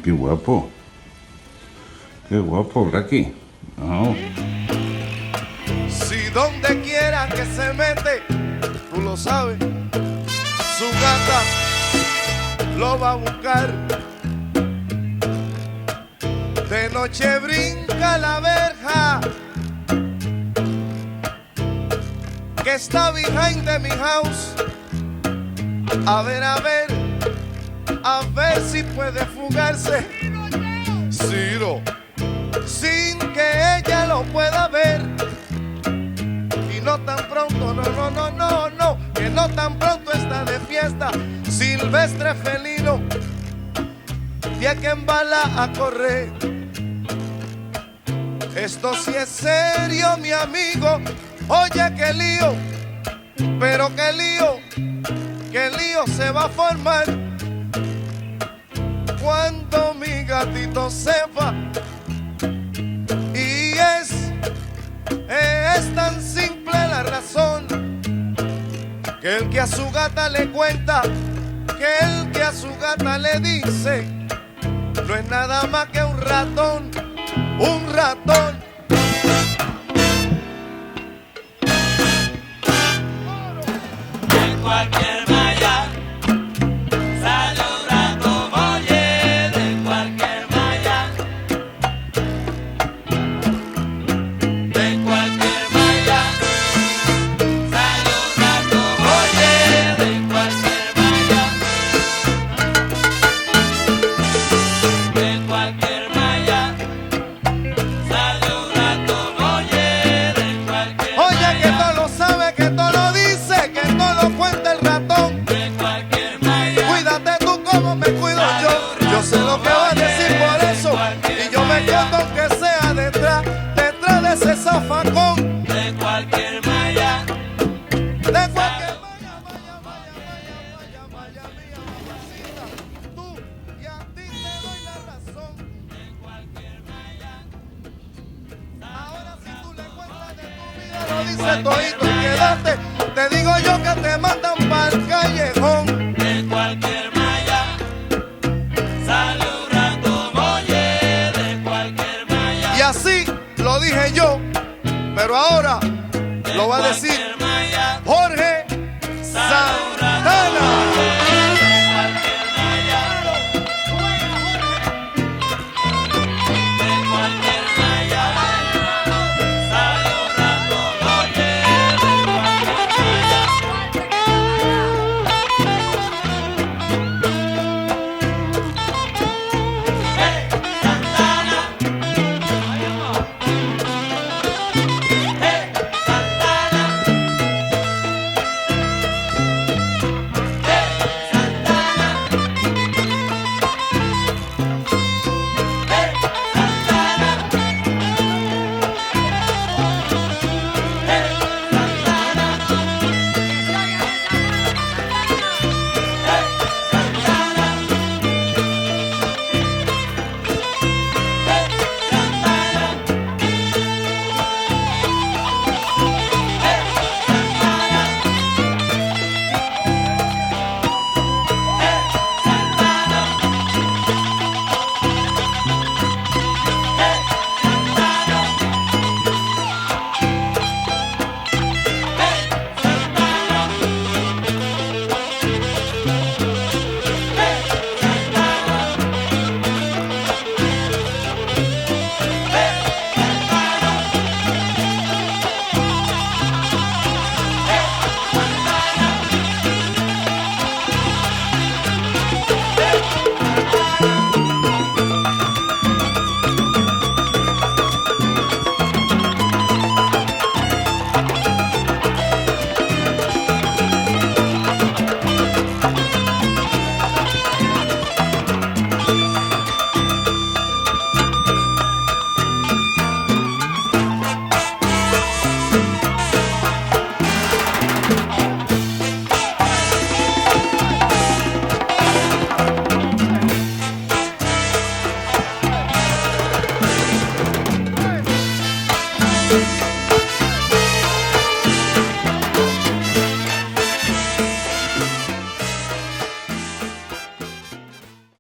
Qué guapo. Qué guapo, Blackie. Oh. Si donde quiera que se mete, tú lo sabes, su gata lo va a buscar. De noche brinca la verja que está behind de mi house. A ver si puede fugarse. Ciro, sin que ella lo pueda ver. Y no tan pronto, no, que no tan pronto está de fiesta. Silvestre felino, ya que embala a correr. Esto sí es serio, mi amigo. Oye, qué lío, pero qué lío se va a formar cuando mi gatito sepa. Y es tan simple la razón, que el que a su gata le cuenta, que el que a su gata le dice, no es nada más que un ratón, un ratón. En cualquier malla sale un ratón, oye, de cualquier malla. De cualquier malla sale un ratón, oye, de cualquier malla. De cualquier malla sale un ratón, oye, de cualquier malla. Oye, que todo lo sabe, que todo lo dice, que todo lo cuenta el ratón. De cualquier malla. Cuídate tú como me cuido yo sé lo que va a decir por eso. Y yo me quedo aunque sea detrás de ese zafacón. De cualquier malla. De cualquier malla, mía mamacita. Tú y a ti te doy la razón. De cualquier malla. Ahora si tú le cuentas de tu vida, lo dices todito y quédate. Te digo yo que te matan pa'l callejón. De cualquier malla sale un ratón, oye, de cualquier malla. Y así lo dije yo, pero ahora lo va a decir cualquier malla.